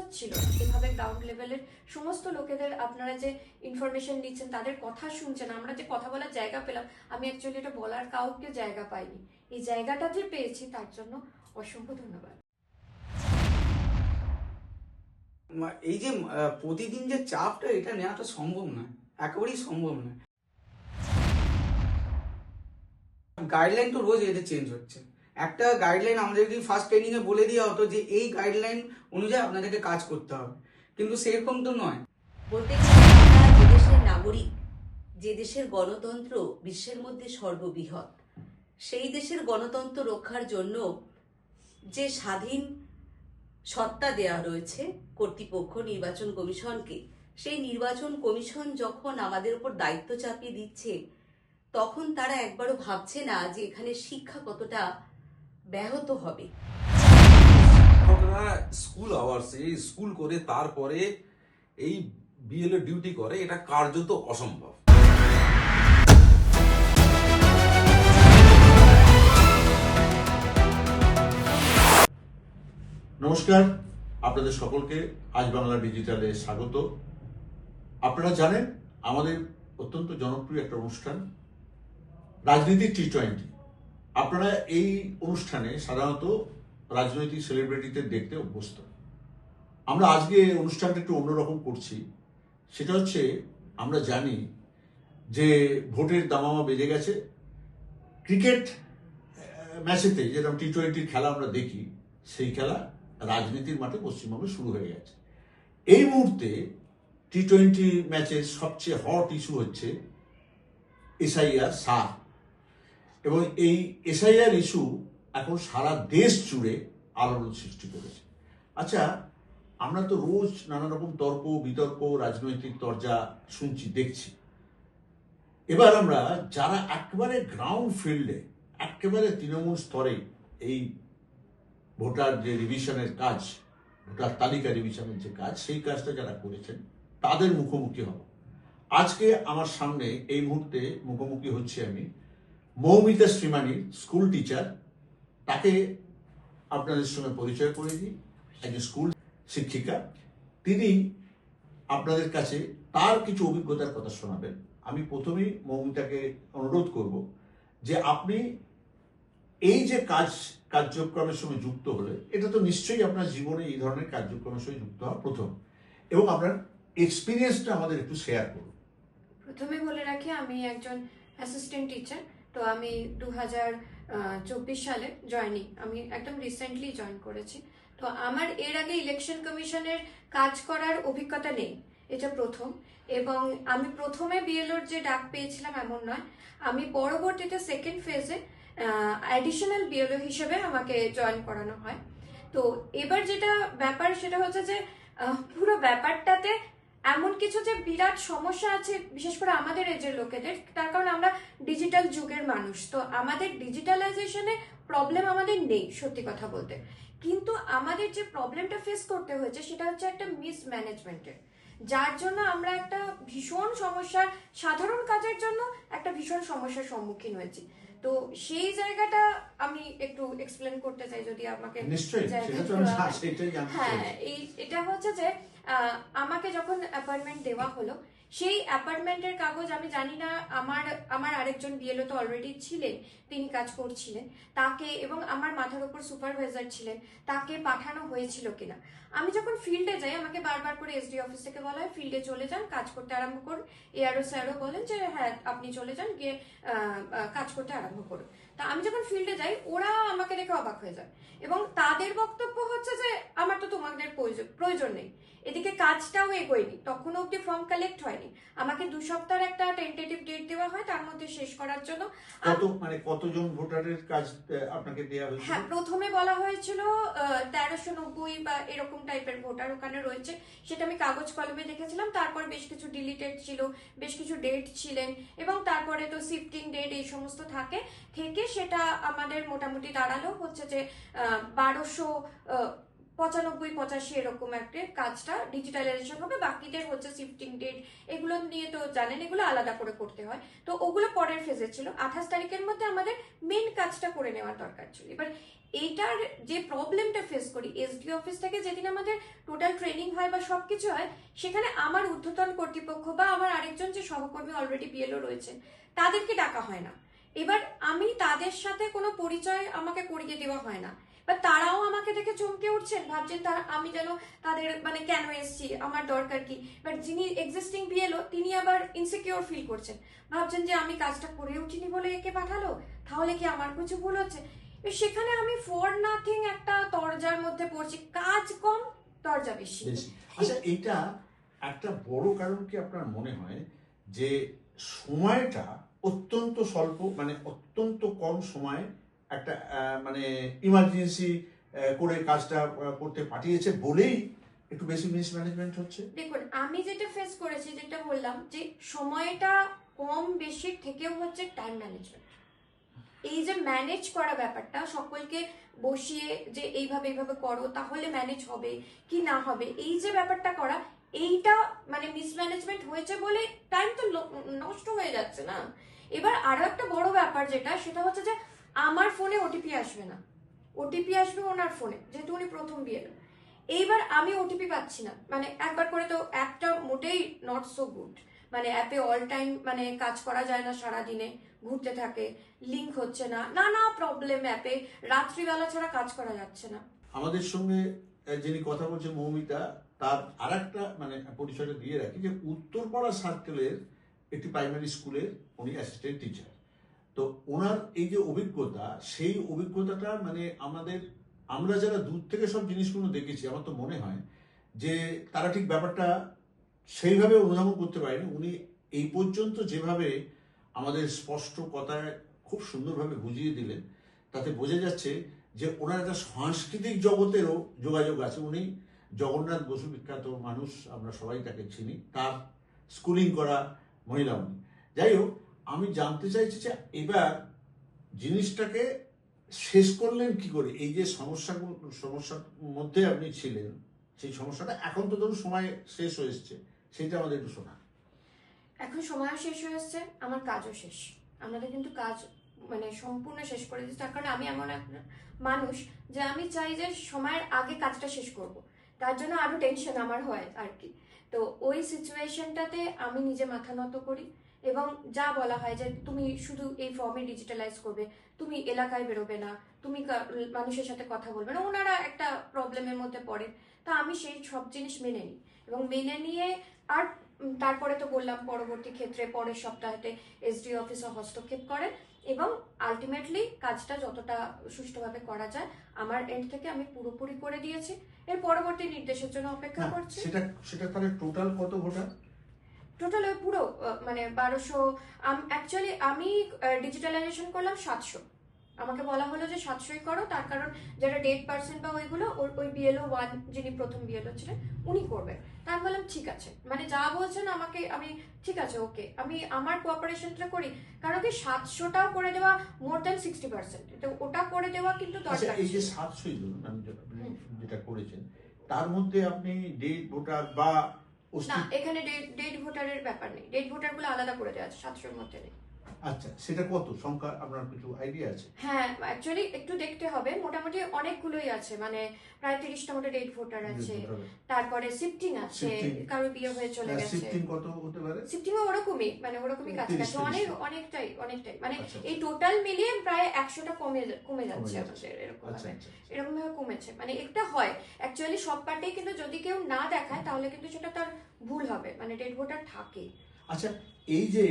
হচ্ছিল না। এভাবে গ্রাউন্ড লেভেলের সমস্ত লোকেদের আপনারা যে ইনফরমেশন নিচ্ছেন, তাদের কথা শুনছেন, আমরা যে কথা বলার জায়গা পেলাম, আমি অ্যাকচুয়ালি এটা বলার কাউকে জায়গা পাইনি। এই জায়গাটা যে পেয়েছি তার জন্য অসংখ্য ধন্যবাদ। এই যে প্রতিদিন যে চাপটা, এটা নেওয়াটা সম্ভব নয়, একেবারেই সম্ভব নয়। গাইডলাইন তো রোজ এদের চেঞ্জ হচ্ছে। একটা গাইডলাইন আমাদেরকে ফার্স্ট ট্রেনিং এ বলে দেওয়া হতো যে এই গাইডলাইন অনুযায়ী আপনাদেরকে কাজ করতে হবে, কিন্তু সেরকম তো নয়। বলতে গেলে আমরা যে দেশের নাগরিক, যে দেশের গণতন্ত্র বিশ্বের মধ্যে সর্ববৃহৎ, সেই দেশের গণতন্ত্র রক্ষার জন্য যে স্বাধীন সত্তা দেয়া রয়েছে কর্তৃপক্ষ নির্বাচন কমিশনকে, সেই নির্বাচন কমিশন যখন আমাদের উপর দায়িত্ব চাপিয়ে দিচ্ছে, তখন তারা একবারও ভাবছে না যে এখানে শিক্ষা কতটা ব্যাহত হবে। স্কুল আওয়ার্সে স্কুল করে তারপরে এই বিএলও ডিউটি করে, এটা কার্যত অসম্ভব। নমস্কার, আপনাদের সকলকে আজ বাংলা ডিজিটালে স্বাগত। আপনারা জানেন আমাদের অত্যন্ত জনপ্রিয় একটা অনুষ্ঠান রাজনীতি T20। আপনারা এই অনুষ্ঠানে সাধারণত রাজনৈতিক সেলিব্রিটিদের দেখতে অভ্যস্ত। আমরা আজকে অনুষ্ঠানটা একটু অন্যরকম করছি। সেটা হচ্ছে, আমরা জানি যে ভোটের দামামা বেজে গেছে। ক্রিকেট ম্যাচেতে যেরকম T20 খেলা আমরা দেখি, সেই খেলা রাজনীতির মাঠে পশ্চিমবঙ্গে শুরু হয়ে গেছে। এই মুহূর্তে T20 ম্যাচের সবচেয়ে হট ইস্যু হচ্ছে SIR সার, এবং এই SIR ইস্যু এখন সারা দেশ জুড়ে আলোড়ন সৃষ্টি করেছে। আচ্ছা, আমরা তো রোজ নানা রকম তর্ক বিতর্ক, রাজনৈতিক তরজা শুনছি, দেখছি। এবার আমরা যারা একেবারে গ্রাউন্ড ফিল্ডে, একেবারে তৃণমূল স্তরে এই ভোটার যে রিভিশনের কাজ, ভোটার তালিকা রিভিশনের যে কাজ, সেই কাজটা যারা করেছেন তাদের মুখোমুখি হব। আজকে আমার সামনে এই মুহূর্তে মুখোমুখি হচ্ছে আমি মৌমিতা শ্রীমানি, স্কুল টিচার। তাকে আপনাদের সঙ্গে পরিচয় করে দিই। একজন স্কুল শিক্ষিকা, তিনি আপনাদের কাছে তার কিছু অভিজ্ঞতার কথা শোনাবেন। আমি প্রথমেই মৌমিতাকে অনুরোধ করব যে আপনি এই যে কার্যক্রমের সঙ্গে যুক্ত হলে, এটা তো নিশ্চয়ই আপনার জীবনে এই ধরনের কার্যক্রমের সঙ্গে যুক্ত হওয়া প্রথম, এবং আপনার এক্সপিরিয়েন্সটা আমাদের একটু শেয়ার করুন। প্রথমে বলে রাখি, আমি একজন অ্যাসিস্ট্যান্ট টিচার। তো আমি 2024 সালে আমি একদম রিসেন্টলি জয়েন করেছি। তো আমার এর আগে ইলেকশন কমিশনের কাজ করার অভিজ্ঞতা নেই, এটা প্রথম। এবং আমি প্রথমে বিএলওর যে ডাক পেয়েছিলাম এমন নয়, আমি পরবর্তীতে সেকেন্ড ফেজে অ্যাডিশনাল বিএলও হিসেবে আমাকে জয়েন করানো হয়। তো এবার যেটা ব্যাপার সেটা হচ্ছে যে পুরো ব্যাপারটাতে এমন কিছু যে বিরাট সমস্যা আছে, বিশেষ করে আমাদের এজের লোকেদের, তার কারণ আমরা ডিজিটাল যুগের মানুষ। তো আমাদের ডিজিটালাইজেশনে প্রবলেম আমাদের নেই সত্যি কথা বলতে, কিন্তু আমাদের যে প্রবলেমটা ফেস করতে হয়েছে সেটা হচ্ছে একটা মিসম্যানেজমেন্টের, যার জন্য আমরা একটা ভীষণ সমস্যার, সাধারণ কাজের জন্য একটা ভীষণ সমস্যার সম্মুখীন হয়েছি। তো সেই জায়গাটা আমি একটু এক্সপ্লেন করতে চাই, যদি আমাকে। নিশ্চয়ই, হ্যাঁ, এটা হচ্ছে যে আমাকে যখন অ্যাপয়েন্টমেন্ট দেওয়া হলো, সেই অ্যাপয়েন্টমেন্টের কাগজ, আমি জানি না আমার আরেকজন বিএলও তো অলরেডি ছিলেন, তিনি কাজ করছিলেন, তাকে এবং আমার মাথার উপর সুপারভাইজার ছিলেন, তাকে পাঠানো হয়েছিল কিনা। আমি যখন ফিল্ডে যাই, আমাকে বারবার করে এসডি অফিস থেকে বলা হয় ফিল্ডে চলে যান, কাজ করতে আরম্ভ করুন। এআরও স্যারও বলেন যে হ্যাঁ আপনি চলে যান, গিয়ে কাজ করতে আরম্ভ করুন। তা আমি যখন ফিল্ডে যাই, ওরা আমাকে দেখে অবাক হয়ে যায়, এবং তাদের বক্তব্য হচ্ছে যে আমার তো তোমাদের প্রয়োজন নেই, এদিকে কাজটাও এগোয়নি, তখনও অব্দি ফর্ম কালেক্ট হয়নি। আমাকে 2 সপ্তাহের একটা টেন্টেটিভ ডেট দেওয়া হয়, তার মধ্যে শেষ করার জন্য। কতজন ভোটারের কাজ আপনাকে দেওয়া হয়েছিল? হ্যাঁ, প্রথমে বলা হয়েছিল 1390 বা এরকম টাইপের ভোটার ওখানে রয়েছে, সেটা আমি কাগজ কলমে দেখেছিলাম। তারপর বেশ কিছু ডিলিটেড ছিল, বেশ কিছু ডেট ছিলেন, এবং তারপরে তো শিফটিং ডেট এই সমস্ত থেকে সেটা আমাদের মোটামুটি দাঁড়ালো হচ্ছে যে 1200 95-85 এরকম একটা কাজটা ডিজিটালাইজেশন হবে, বাকিদের হচ্ছে শিফটিং ডেট, এগুলো নিয়ে তো জানেন এগুলো আলাদা করে করতে হয়, তো ওগুলো পরের ফেজে ছিল। 28 তারিখের মধ্যে আমাদের মেন কাজটা করে নেওয়ার দরকার ছিল। এবার এইটার যে প্রবলেমটা ফেস করি, এসডি অফিস থেকে যেদিন আমাদের টোটাল ট্রেনিং হয় বা সবকিছু হয়, সেখানে আমার ঊর্ধ্বতন কর্তৃপক্ষ বা আমার আরেকজন যে সহকর্মী অলরেডি বিএলও রয়েছেন তাদেরকে ডাকা হয় না। এবার আমি তাদের সাথে কোনো পরিচয় আমাকে করিয়ে দেওয়া হয় না, বা তারাও আমাকে দেখে চমকে উঠছেন, ভাবছেন তারা আমি যেন তাদের মানে কেন এসছি, আমার দরকার কি। বাট যিনি এক্সিস্টিং বিএলও তিনি আবার ইনসিকিউর ফিল করছেন, ভাবছেন যে আমি কাজটা করে উঠিনি বলে একে পাঠালো, তাহলে কি আমার কিছু ভুল হচ্ছে। সেখানে আমি ফর নাথিং একটা তরজার মধ্যে পড়ছি, কাজ কম তরজা বেশি। আচ্ছা, এটা একটা বড় কারণ কি আপনার মনে হয় যে সময়টা অত্যন্ত স্বল্প, মানে অত্যন্ত কম সময়ে একটা মানে ইমার্জেন্সি করে কাজটা করতে পাঠিয়েছে বলেই একটু বেশি মিসম্যানেজমেন্ট হচ্ছে? দেখুন, আমি যেটা ফেস করেছি, যেটা বললাম যে সময়টা কম বেশির থেকেও হচ্ছে টাইম ম্যানেজমেন্ট। এই যে ম্যানেজ করা ব্যাপারটা, সকলকে বসিয়ে যে এইভাবে এইভাবে করো তাহলে ম্যানেজ হবে কি না হবে, এই যে ব্যাপারটা করা, এইটা মানে মিসম্যানেজমেন্ট হয়েছে বলে টাইম তো নষ্ট হয়ে যাচ্ছে না। এবার আরো একটা বড় ব্যাপার যেটা, সেটা হচ্ছে যে আমার ফোনে ওটিপি আসবে না, ওটিপি আসবে ওনার ফোনে, যেহেতু উনি প্রথম বিয়ে। এইবার আমি ওটিপি পাচ্ছি না, মানে একবার করে তো অ্যাপটা মোটেই নট সো গুড, মানে অ্যাপে অল টাইম মানে কাজ করা যায় না, সারা দিনে ঘুরতে থাকে, লিংক হচ্ছে না, নানা প্রবলেম, অ্যাপে রাত্রিবেলা ছাড়া কাজ করা যাচ্ছে না। আমাদের সঙ্গে যিনি কথা বলছেন মৌমিতা, তার আর একটা মানে পরিচয়টা দিয়ে রাখি যে উত্তরপাড়া সার্কেলের একটি প্রাইমারি স্কুলের উনি অ্যাসিস্ট্যান্ট টিচার। তো ওনার এই যে অভিজ্ঞতা, সেই অভিজ্ঞতাটা মানে আমরা যারা দূর থেকে সব জিনিসগুলো দেখেছি, আমার তো মনে হয় যে তারা ঠিক ব্যাপারটা সেইভাবে অনুধাবন করতে পারেনি। উনি এই পর্যন্ত যেভাবে আমাদের স্পষ্ট কথায় খুব সুন্দরভাবে বুঝিয়ে দিলেন, তাতে বোঝা যাচ্ছে যে ওনার একটা সাংস্কৃতিক জগতেরও যোগাযোগ আছে। উনি জগন্নাথ বসু, বিখ্যাত মানুষ, আমরা সবাই তাকে চিনি, তার স্কুলিং করা মহিলা উনি। যাই হোক, আমি জানতে চাইছি যে এবার জিনিসটাকে শেষ করলেন কি করে? এই যে সমস্যার মধ্যে আপনি ছিলেন, সেই সমস্যাটা এখন তো ধরুন সময় শেষ হয়ে এসছে, সেইটা আমাদের একটু শোনা। এখন সময়ও শেষ হয়ে এসছে, আমার কাজও শেষ। আমাদের কিন্তু কাজ মানে সম্পূর্ণ শেষ করে দিচ্ছি, তার কারণে আমি এমন একটা মানুষ যে আমি চাই যে সময়ের আগে কাজটা শেষ করব, তার জন্য আরো টেনশন আমার হয় আর কি। তো ওই সিচুয়েশনটাতে আমি নিজে মাথা নত করি, এবং যা বলা হয় যে তুমি শুধু এই ফর্মে ডিজিটালাইজ করবে, তুমি এলাকায় বেরোবে না, তুমি মানুষের সাথে কথা বলবে না, ওনারা একটা প্রবলেমের মধ্যে পড়ে। তা আমি সেই সব জিনিস মেনে নিই, এবং মেনে নিয়ে আর তারপরে তো বললাম পরবর্তী ক্ষেত্রে পরের সপ্তাহেতে এসডি অফিসও হস্তক্ষেপ করে, এবং আলটিমেটলি কাজটা যতটা সুষ্ঠুভাবে করা যায় আমার এন্ড থেকে আমি পুরোপুরি করে দিয়েছি। এর পরবর্তী নির্দেশের জন্য অপেক্ষা করছি। সেটা তাহলে টোটাল কত ভোটার? টোটাল পুরো মানে 1200। অ্যাকচুয়ালি আমি ডিজিটালাইজেশন করলাম 700, আমাকে বলা হলো যে 700ই করো, তার কারণ যারা 1% বা ওইগুলো ওই বিএলও 1 যিনি প্রথম বিএলও ছিলেন উনি করবেন। তা আমি বললাম ঠিক আছে, মানে যা বলছেন আমাকে, আমি ঠিক আছে ওকে, আমি আমার কোঅপারেশনটা করি, কারণ কি 700টাও করে দেওয়া মোর দ্যান 60%, তো ওটা করে দেওয়া কিন্তু দরকার। এই যে 700ই ধরুন আমি যেটা করেছেন, তার মধ্যে আপনি ডেট ভোটার বা না, এখানে ডেট ভোটারের ব্যাপার নেই, ডেট ভোটারগুলো আলাদা করে দেওয়া আছে, 700-র মধ্যে নেই। আচ্ছা, সেটা কত সংখ্যা আপনার কিছু আইডিয়া আছে? হ্যাঁ, অ্যাকচুয়ালি একটু দেখতে হবে, মোটামুটি অনেকগুলোই আছে, মানে প্রায় 30টা মতো ডেট ভোটার আছে, তারপরে শিফটিং আছে, কারো বিয়ে হয়ে চলে গেছে। শিফটিং কত হতে পারে? শিফটিং ওরকমই, মানে ওরকমই কাছাকাছি, অনেকটাই। মানে আচ্ছা, এই টোটাল মিলিয়ে প্রায় 100টা কমে যাচ্ছে আমাদের, এরকম আচ্ছা, ভাবে আচ্ছা। এরকম ভাবে কমেছে। মানে একটা হয় অ্যাকচুয়ালি সব পার্টেই, কিন্তু যদি কেউ না দেখায় তাহলে কিন্তু সেটা তার ভুল হবে, মানে ডেট ভোটার থাকে। আচ্ছা, এই যে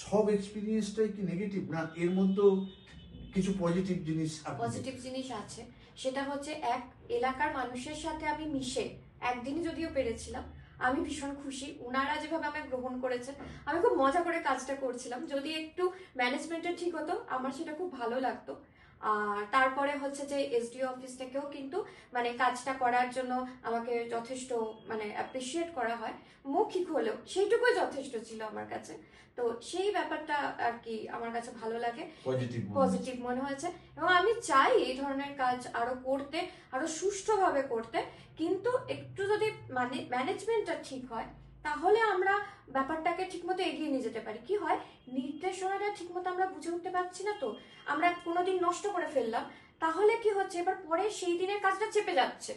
সব এক্সপেরিয়েন্সটাই কি নেগেটিভ, না এর মধ্যে কিছু পজিটিভ জিনিস? পজিটিভ জিনিস আছে, সেটা হচ্ছে এক, এলাকার মানুষের সাথে আমি মিশে একদিনই যদিও পেরেছিলাম, আমি ভীষণ খুশি। ওনারা যেভাবে আমাকে গ্রহণ করেছেন, আমি খুব মজা করে কাজটা করছিলাম। যদি একটু ম্যানেজমেন্টের ঠিক হতো আমার সেটা খুব ভালো লাগতো। আর তারপরে হচ্ছে যে এসডিও অফিস থেকেও কিন্তু মানে কাজটা করার জন্য আমাকে যথেষ্ট মানে অ্যাপ্রিসিয়েট করা হয়, মৌখিক হলেও সেইটুকুই যথেষ্ট ছিল আমার কাছে। তো সেই ব্যাপারটা আর কি আমার কাছে ভালো লাগে, পজিটিভ মনে হয়েছে। এবং আমি চাই এই ধরনের কাজ আরো করতে, আরো সুষ্ঠুভাবে করতে, কিন্তু একটু যদি মানে ম্যানেজমেন্টটা ঠিক হয় তাহলে আমরা ব্যাপারটাকে ঠিকমতো এগিয়ে নিয়ে যেতে পারি। কি হয়, নির্দেশনাটা ঠিকমতো আমরা বুঝে উঠতে পারছি না, তো আমরা কোনোদিন নষ্ট করে ফেললাম, তাহলে কি হচ্ছে এবার পরে সেই দিনের কাজটা চেপে যাচ্ছে,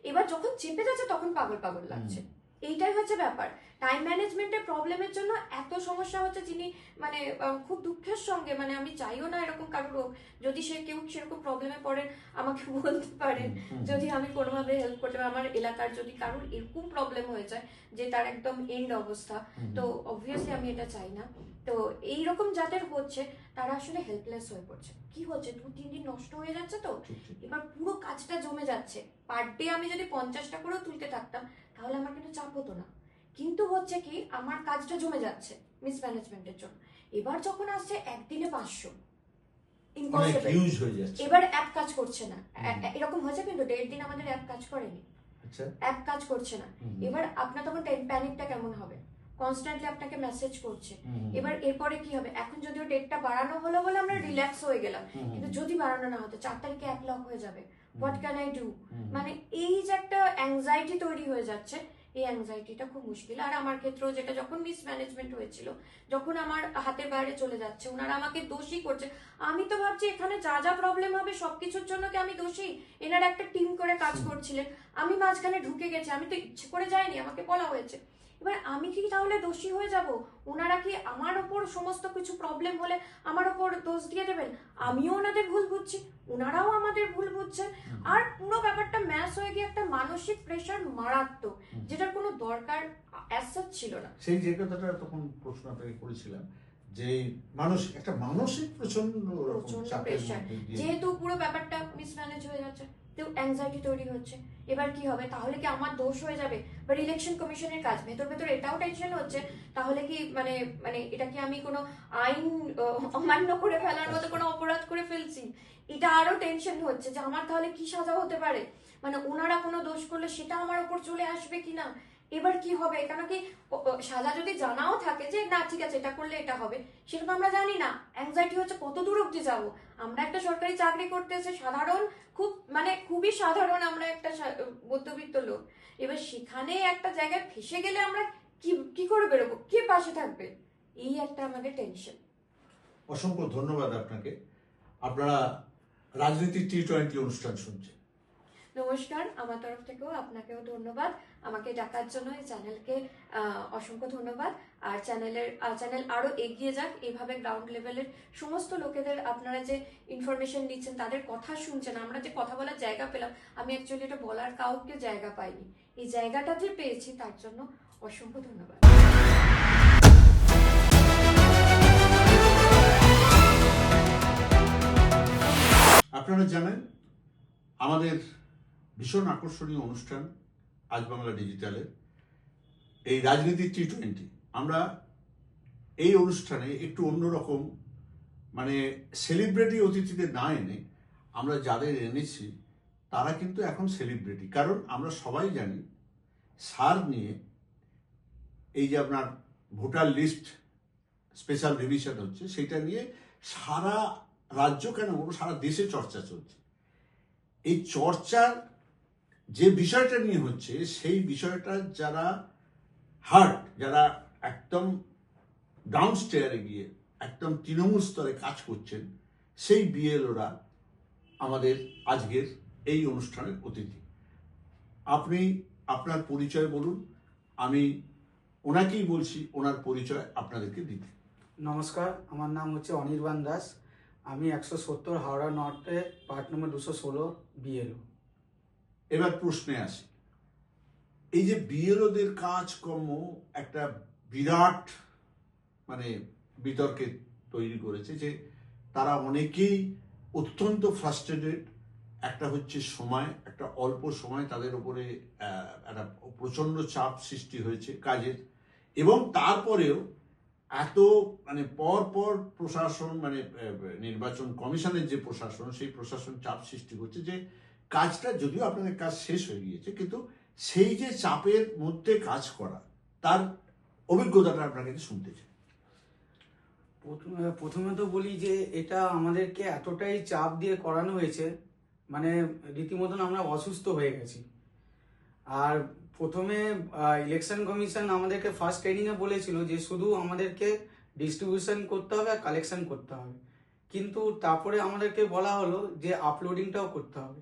এবার যখন চেপে যাচ্ছে তখন পাগল পাগল লাগছে। এইটাই হচ্ছে ব্যাপার। টাইম ম্যানেজমেন্টের প্রবলেমের জন্য এত সমস্যা হচ্ছে, যিনি মানে খুব দুঃখের সঙ্গে, মানে আমি চাইও না এরকম কারোর হোক, যদি সে কেউ সেরকম প্রবলেমে পড়ে আমাকে বলতে পারেন, যদি আমি কোনোভাবে হেল্প করতে পারি। আমার এলাকার যদি কারোর এরকম প্রবলেম হয়ে যায় যে তার একদম এন্ড অবস্থা, তো অবভিয়াসলি আমি এটা চাই না। তো এইরকম যাদের হচ্ছে তারা আসলে হেল্পলেস হয়ে পড়ছে। কি হচ্ছে, 2-3 দিন নষ্ট হয়ে যাচ্ছে, তো এবার পুরো কাজটা জমে যাচ্ছে। পার ডে আমি যদি 50টা করেও তুলতে থাকতাম তাহলে আমার কিন্তু চাপ হতো না, কিন্তু হচ্ছে কি আমার কাজটা জমে যাচ্ছে মিসম্যানেজমেন্টের জন্য। এবার যখন আসছে একদিনে 500, ইম্পসিবল। এবার অ্যাপ কাজ করছে না, এরকম হয়েছে কিন্তু 1.5 দিন আমাদের অ্যাপ কাজ করেনি, অ্যাপ কাজ করছে না। এবার আপনার তখন প্যানিকটা কেমন হবে, কনস্ট্যান্টলি আপনাকে মেসেজ করছে। এবার এরপরে কি হবে, এখন যদিও ডেটটা বাড়ানো হলো বলে আমরা রিল্যাক্স হয়ে গেলাম, কিন্তু যদি বাড়ানো না হতো 4 তারিখে অ্যাপ লক হয়ে যাবে, হোয়াট ক্যান আই ডু। মানে এই যে একটা অ্যাংজাইটি তৈরি হয়ে যাচ্ছে, এই অ্যাংজাইটিটা খুব মুশকিল। আর আমার ক্ষেত্রেও যেটা, যখন মিসম্যানেজমেন্ট হয়েছিল, যখন আমার হাতের বাইরে চলে যাচ্ছে, ওনারা আমাকে দোষী করছে, আমি তো ভাবছি এখানে যা যা প্রবলেম হবে সবকিছুর জন্য কি আমি দোষী? এনারা একটা টিম করে কাজ করছিলেন, আমি মাঝখানে ঢুকে গেছি, আমি তো ইচ্ছে করে যাইনি, আমাকে বলা হয়েছে। এবার আমি কি তাহলে দোষী হয়ে যাব? ওনারা কি আমার ওপর সমস্ত কিছু প্রবলেম হলে আমার ওপর দোষ দিয়ে দেবেন? আমিও ওনাদের ভুল বুঝছি, ওনারাও আমাদের ভুল বুঝছেন, আর পুরো ব্যাপারটা ম্যাচ হয়ে গিয়ে একটা মানসিক প্রেশার মারাত্মক, যেটার কোনো দরকার অ্যাসাচ ছিল না। সেই যে কথাটা তখন প্রশ্ন আপনাকে করেছিলাম, যে একটা মানসিক প্রচন্ড প্রেশার, যেহেতু পুরো ব্যাপারটা মিসম্যানেজ হয়ে যাচ্ছে, তো অ্যাংজাইটি তৈরি হচ্ছে। এবার কি হবে, তাহলে কি আমার দোষ হয়ে যাবে? বা ইলেকশন কমিশনের কাজ, ভেতর ভেতর এটাও টেনশন হচ্ছে, তাহলে কি মানে মানে এটা কি আমি কোনো আইন অমান্য করে ফেলার মতো কোনো অপরাধ করে ফেলছি? এটা আরো টেনশন হচ্ছে যে আমার তাহলে কি সাজা হতে পারে, মানে ওনারা কোনো দোষ করলে সেটা আমার উপর চলে আসবে কিনা, এবার কি হবে? কেন কি সাজা যদি জানাও থাকে যে না ঠিক আছে এটা করলে এটা হবে, সেটা তো আমরা জানি না। অ্যাংজাইটি হচ্ছে কত দূর অব্দি যাবো। আমরা একটা সরকারি চাকরি করতেছে, সাধারণ, খুব মানে খুবই সাধারণ, আমরা একটা মধ্যবিত্ত লোক, এবার সেখানে একটা জায়গায় ফেসে গেলে আমরা কি করে বেরোবো, কে পাশে থাকবে, এই একটা আমাদের টেনশন। অসংখ্য ধন্যবাদ আপনাকে। আপনারা রাজনীতি T20 অনুষ্ঠান শুনছেন। নমস্কার, আমার তরফ থেকেও আপনাকেও ধন্যবাদ, আমাকে ডাকার জন্য। এই চ্যানেলকে অসংখ্য ধন্যবাদ। আর চ্যানেল আরো এগিয়ে যাক, এইভাবে গ্রাউন্ড লেভেলের সমস্ত লোকেদের আপনারা যে ইনফরমেশন দিচ্ছেন, তাদের কথা শুনছেন, আমরা যে কথা বলার জায়গা পেলাম, আমি অ্যাকচুয়ালি এটা বলার কাউকে জায়গা পাইনি, এই জায়গাটা যে পেয়েছি তার জন্য অসংখ্য ধন্যবাদ। আপনারা জানেন আমাদের ভীষণ আকর্ষণীয় অনুষ্ঠান আজ বাংলা ডিজিটালে এই রাজনীতি T20। আমরা এই অনুষ্ঠানে একটু অন্যরকম, মানে সেলিব্রিটি অতিথিদের না এনে আমরা যাদের এনেছি তারা কিন্তু এখন সেলিব্রিটি। কারণ আমরা সবাই জানি সার নিয়ে এই যে আপনার ভোটার লিস্ট স্পেশাল রিভিশন হচ্ছে, সেটা নিয়ে সারা রাজ্য কেন সারা দেশে চর্চা চলছে। এই চর্চার যে বিষয়টা নিয়ে হচ্ছে, সেই বিষয়টা যারা যারা একদম ডাউন স্টেয়ারে গিয়ে একদম তৃণমূল স্তরে কাজ করছেন, সেই বিএলওরা আমাদের আজকের এই অনুষ্ঠানের অতিথি। আপনি আপনার পরিচয় বলুন, আমি ওনাকেই বলছি ওনার পরিচয় আপনাদেরকে দিতে। নমস্কার, আমার নাম হচ্ছে অনির্বাণ দাস, আমি 170 হাওড়া নর্থে পার্ট নম্বর 216 বিএলও। এবার প্রশ্নে আসি, এই যে বিএলওদের কাজকর্ম একটা বিরাট মানে বিতর্কে তৈরি করেছে, যে তারা অনেকেই অত্যন্ত ফ্রাস্ট্রেটেড। একটা হচ্ছে সময়, একটা অল্প সময় তাদের উপরে একটা প্রচন্ড চাপ সৃষ্টি হয়েছে কাজের, এবং তারপরেও এত মানে পর পর প্রশাসন মানে নির্বাচন কমিশনের যে প্রশাসন, সেই প্রশাসন চাপ সৃষ্টি করছে যে কাজটা, যদিও আপনাদের কাজ শেষ হয়ে গিয়েছে, কিন্তু সেই যে চাপের মধ্যে কাজ করা, তার অভিজ্ঞতাটা আপনার কাছে শুনতে চাই। প্রথমে তো বলি যে এটা আমাদেরকে এতটাই চাপ দিয়ে করানো হয়েছে, মানে রীতিমতন আমরা অসুস্থ হয়ে গেছি। আর প্রথমে ইলেকশন কমিশন আমাদেরকে ফার্স্ট ট্রেনিংয়ে বলেছিল যে শুধু আমাদেরকে ডিস্ট্রিবিউশন করতে হবে আর কালেকশন করতে হবে, কিন্তু তারপরে আমাদেরকে বলা হলো যে আপলোডিংটাও করতে হবে।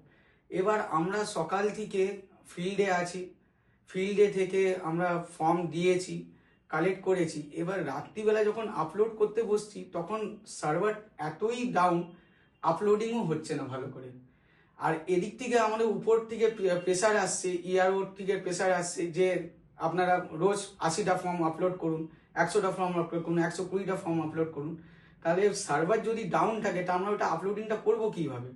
এবার আমরা সকাল থেকে ফিল্ডে আছি, ফিল্ডে থেকে আমরা ফর্ম দিয়েছি, কালেক্ট করেছি। এবার রাত্রিবেলা যখন আপলোড করতে বসছি তখন সার্ভার এতই ডাউন, আপলোডিংও হচ্ছে না ভালো করে। আর এদিক থেকে আমাদের উপর থেকে প্রেসার আসছে, ইআরও থেকে প্রেসার আসছে যে আপনারা রোজ 80টা ফর্ম আপলোড করুন, 100টা ফর্ম আপলোড করুন, 120টা ফর্ম আপলোড করুন। তাহলে সার্ভার যদি ডাউন থাকে তা আমরা ওটা আপলোডিংটা করবো কিভাবে?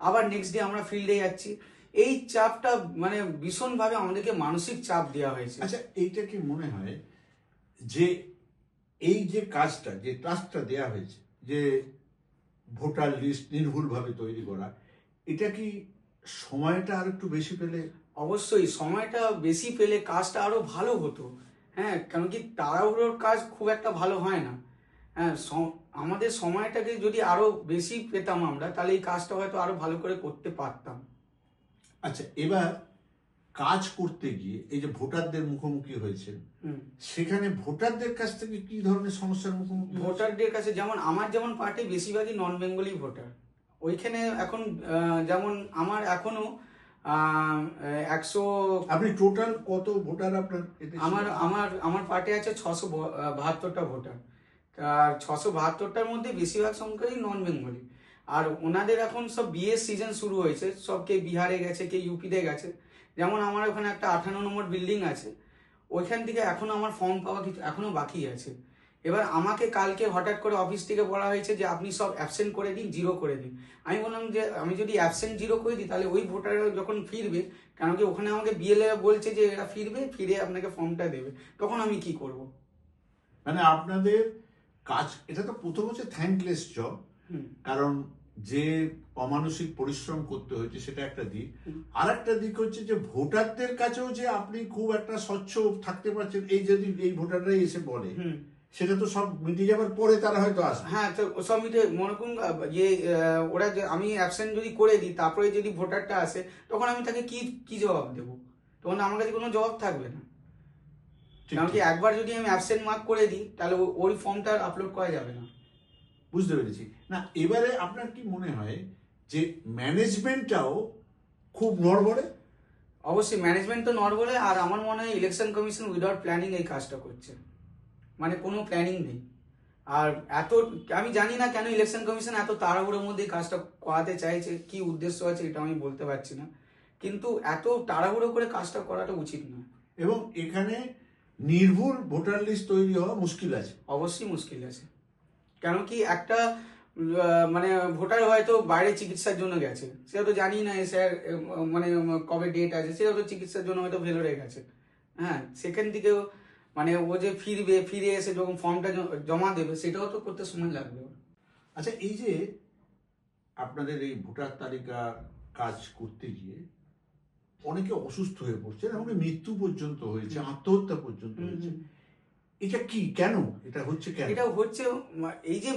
আবার নেক্সট ডে আমরা ফিল্ডে যাচ্ছি। এই চাপটা মানে ভীষণভাবে আমাদেরকে মানসিক চাপ দেওয়া হয়েছে। আচ্ছা, এইটা কি মনে হয় যে এই যে কাজটা, যে টাস্কটা দেওয়া হয়েছে, যে ভোটার লিস্ট নির্ভুলভাবে তৈরি করা, এটা কি সময়টা আর একটু বেশি পেলে? অবশ্যই সময়টা বেশি পেলে কাজটা আরো ভালো হতো। হ্যাঁ, কেন কি তাড়াহুড়োর কাজ খুব একটা ভালো হয় না। হ্যাঁ, আমাদের সময়টাকে যদি আরো বেশি পেতাম আমরা, তাহলে এই কাজটা হয়তো আরো ভালো করে করতে পারতাম। আচ্ছা, এবার কাজ করতে গিয়ে এই যে ভোটারদের মুখোমুখি হয়েছেন, সেখানে ভোটারদের কাছ থেকে কি ধরনের সমস্যার মুখোমুখি হয়েছেন? ভোটারদের কাছে যেমন যেমন পার্টি বেশিরভাগই নন বেঙ্গলি ভোটার। ওইখানে এখন যেমন আমার এখনো 100, আপনি টোটাল কত ভোটার আপনার এতে ছিল? আমার পার্টি আছে 672টা ভোটার। আর 672টার মধ্যে বেশিরভাগ সংখ্যাই নন বেঙ্গলি। আর ওনাদের এখন সব বিয়ের সিজন শুরু হয়েছে, সব কে বিহারে গেছে, কে ইউপিতে গেছে। যেমন আমার ওখানে একটা 58 নম্বর বিল্ডিং আছে, ওইখান থেকে এখনো আমার ফর্ম পাওয়া কিছু এখনো বাকি আছে। এবার আমাকে কালকে হঠাৎ করে অফিস থেকে বলা হয়েছে যে আপনি সব অ্যাবসেন্ট করে দিন, জিরো করে দিন। আমি বললাম যে আমি যদি অ্যাবসেন্ট জিরো করে দিই তাহলে ওই ভোটাররা যখন ফিরবে, কেন কি ওখানে আমাকে বিএলএ বলছে যে এরা ফিরবে, ফিরে আপনাকে ফর্মটা দেবে, তখন আমি কি করব? মানে আপনাদের কাজ, এটা তো প্রথম হচ্ছে থ্যাঙ্কলেস জব, কারণ যে অমানসিক পরিশ্রম করতে হয়েছে সেটা একটা দিক। আর একটা দিক হচ্ছে যে ভোটারদের কাছেও যে আপনি খুব একটা স্বচ্ছ থাকতে পারছেন, এই যদি এই ভোটাররাই এসে বলে, সেটা তো সব মিটে যাবার পরে তারা হয়তো আসবে। হ্যাঁ, তো সব মিটে মনে করুন যে ওরা আমি অ্যাবসেন্ট যদি করে দিই, তারপরে যদি ভোটারটা আসে, তখন আমি তাকে কি জবাব দেবো? তখন আমার কাছে কোনো জবাব থাকবে না। কারণ কি একবার যদি আমি অ্যাবসেন্ট মার্ক করে দিই তাহলে ওই ফর্মটা আপলোড করা যাবে না। বুঝতে পেরেছি। না, এবারে আপনার কি মনে হয় যে ম্যানেজমেন্টটাও খুব নড়বড়ে? অবশ্যই ম্যানেজমেন্ট তো নড়বড়ে। আর আমার মনে হয় ইলেকশন কমিশন উইদাউট প্ল্যানিং এই কাজটা করছে, মানে কোনো প্ল্যানিং নেই। আর আমি জানি না কেন ইলেকশন কমিশন এত তাড়াহুড়োর মধ্যে কাজটা করাতে চাইছে, কি উদ্দেশ্য আছে এটা আমি বলতে পারছি না, কিন্তু এত তাড়াহুড়ো করে কাজটা করাটা উচিত নয়। এবং এখানে নির্ভুল ভোটার লিস্ট তৈরি হওয়া মুশকিল আছে। অবশ্যই মুশকিল আছে। কেন কি একটা মানে ভোটার হয়তো বাইরে চিকিৎসার জন্য গেছে, সেটা তো জানি না স্যার মানে কবে ডেট আছে, সেটা তো চিকিৎসার জন্য হয়তো ভেলোরে গেছে। হ্যাঁ, সেখান থেকেও মানে ও যে ফিরে এসে যখন ফর্মটা জমা দেবে, সেটাও তো করতে সময় লাগবে। আচ্ছা, এই যে আপনাদের এই ভোটার তালিকা কাজ করতে গিয়ে অনেকে অসুস্থ হয়ে পড়ছে, এমনকি মৃত্যু পর্যন্ত হয়েছে, আত্মহত্যা পর্যন্ত হয়েছে, এটা কি, কেন এটা হচ্ছে, কেন এটা হচ্ছে? এই যে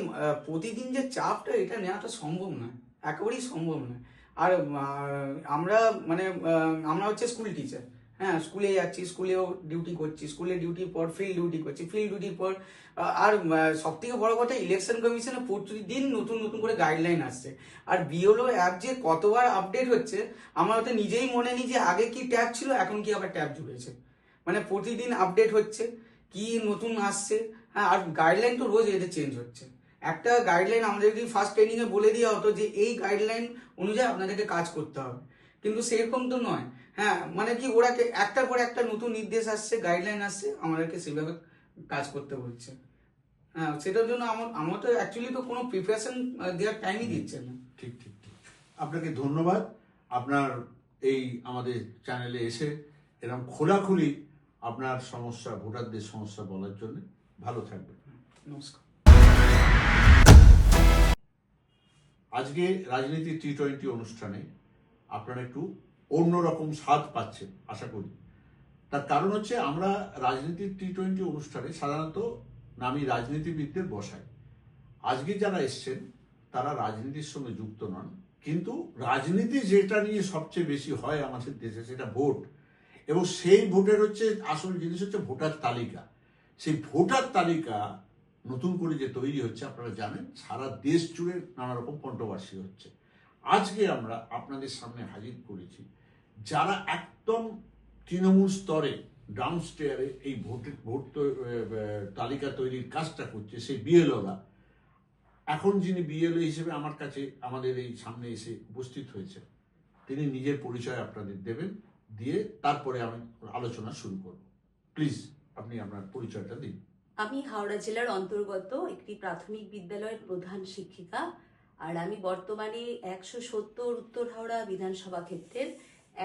প্রতিদিন যে চাপটা, এটা নেওয়াটা সম্ভব নয়, একেবারেই সম্ভব নয়। আর আমরা হচ্ছে স্কুল টিচার। হ্যাঁ, স্কুলে যাচ্ছি, স্কুলেও ডিউটি করছি, স্কুলে ডিউটির পর ফিল্ড ডিউটি করছি, ফিল্ড ডিউটির পর আর সব থেকে বড় কথা, ইলেকশন কমিশনে প্রতিদিন নতুন নতুন করে গাইডলাইন আসছে। আর বিএলও অ্যাপ যে কতবার আপডেট হচ্ছে, আমার তো নিজেই মনে নেই যে আগে কি ট্যাব ছিল, এখন কি আবার ট্যাব জুড়েছে। মানে প্রতিদিন আপডেট হচ্ছে, কি নতুন আসছে। হ্যাঁ, আর গাইডলাইন তো রোজ এদের চেঞ্জ হচ্ছে। একটা গাইডলাইন আমাদেরকে ফার্স্ট ট্রেনিংয়ে বলে দেওয়া হতো যে এই গাইডলাইন অনুযায়ী আপনাদেরকে কাজ করতে হবে, কিন্তু সেরকম তো নয়। হ্যাঁ, মানে কি ওরা একটার পর একটা নতুন নির্দেশ আসছে, গাইডলাইন আসছে, আমাদেরকে সেভাবে কাজ করতে বলছে। হ্যাঁ, সেটার জন্য আমার তো অ্যাকচুয়ালি তো কোনো প্রিপারেশন দেওয়ার টাইমই দিচ্ছে না। ঠিক ঠিক ঠিক। আপনাকে ধন্যবাদ, আপনার এই আমাদের চ্যানেলে এসে এরকম খোলাখুলি আপনার সমস্যা, ভোটারদের সমস্যা বলার জন্য। ভালো থাকবেন। নমস্কার। আজকে রাজনীতি T20 অনুষ্ঠানে আপনারা একটু অন্যরকম স্বাদ পাচ্ছেন আশা করি। তার কারণ হচ্ছে আমরা রাজনীতির T20 অনুষ্ঠানে সাধারণত নামী রাজনীতিবিদদের বসাই। আজকে যারা এসছেন তারা রাজনীতির সঙ্গে যুক্ত নন, কিন্তু রাজনীতি যেটা নিয়ে সবচেয়ে বেশি হয় আমাদের দেশে সেটা ভোট, এবং সেই ভোটের হচ্ছে আসল জিনিস হচ্ছে ভোটার তালিকা। সেই ভোটার তালিকা নতুন করে যে তৈরি হচ্ছে আপনারা জানেন, সারা দেশ জুড়ে নানা রকম কন্ট্রোভার্সি হচ্ছে। আজকে আমরা আপনাদের সামনে হাজির করেছি যারা একদম তৃণমূল স্তরে ডাউন স্টেয়ারে এই ভোট তালিকা তৈরির কাজটা করছে, সেই বিএলওরা। এখন যিনি বিএলও হিসেবে আমার কাছে আমাদের এই সামনে এসে উপস্থিত হয়েছে, তিনি নিজের পরিচয় আপনাদের দেবেন, দিয়ে তারপরে আমি আলোচনা শুরু করব। প্লিজ আপনি আপনার পরিচয়টা দিন। আমি হাওড়া জেলার অন্তর্গত একটি প্রাথমিক বিদ্যালয়ের প্রধান শিক্ষিকা, আর আমি বর্তমানে 170 উত্তর হাওড়া বিধানসভা ক্ষেত্রের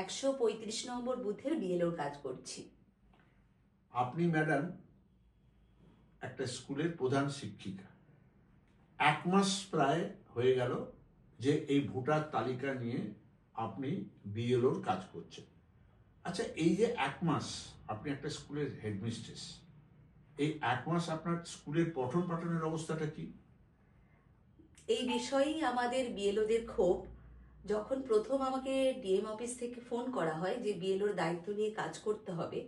135 নম্বর বুথের বিএলওর কাজ করছি। আপনি ম্যাডাম একটা স্কুলের প্রধান শিক্ষিকা, 1 মাস প্রায় হয়ে গেল যে এই ভোটার তালিকা নিয়ে আপনি বিএলওর কাজ করছেন। আচ্ছা, এই যে 1 মাস আপনি একটা স্কুলের হেডমিস্ট্রেস, এই 1 মাস আপনার স্কুলের পঠন পাঠনের অবস্থাটা কি? এই বিষয়েই আমাদের বিএলওদের ক্ষোভ। যখন প্রথম আমাকে ডিএম অফিস থেকে ফোন করা হয় যে বিএলওর দায়িত্ব নিয়ে কাজ করতে হবে,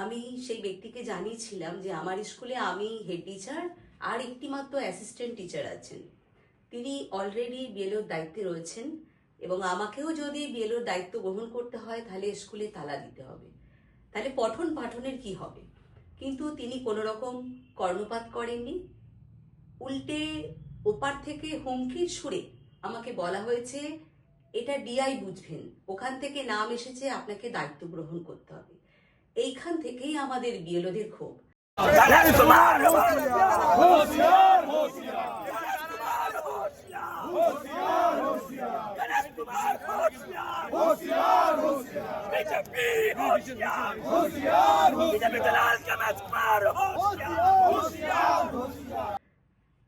আমি সেই ব্যক্তিকে জানিয়েছিলাম যে আমার স্কুলে আমি হেড টিচার আর একটি মাত্র অ্যাসিস্ট্যান্ট টিচার আছেন, তিনি অলরেডি বিএলওর দায়িত্বে রয়েছেন, এবং আমাকেও যদি বিএলওর দায়িত্ব গ্রহণ করতে হয় তাহলে স্কুলে তালা দিতে হবে, তাহলে পঠন পাঠনের কি হবে? কিন্তু তিনি কোনো রকম কর্ণপাত করেননি। উল্টে ওপার থেকে হুমকির সুরে আমাকে বলা হয়েছে এটা ডিআই বুঝবেন, ওখান থেকে নাম এসেছে, আপনাকে দায়িত্ব গ্রহণ করতে হবে। এইখান থেকেই আমাদের বিএলওদের ক্ষোভ।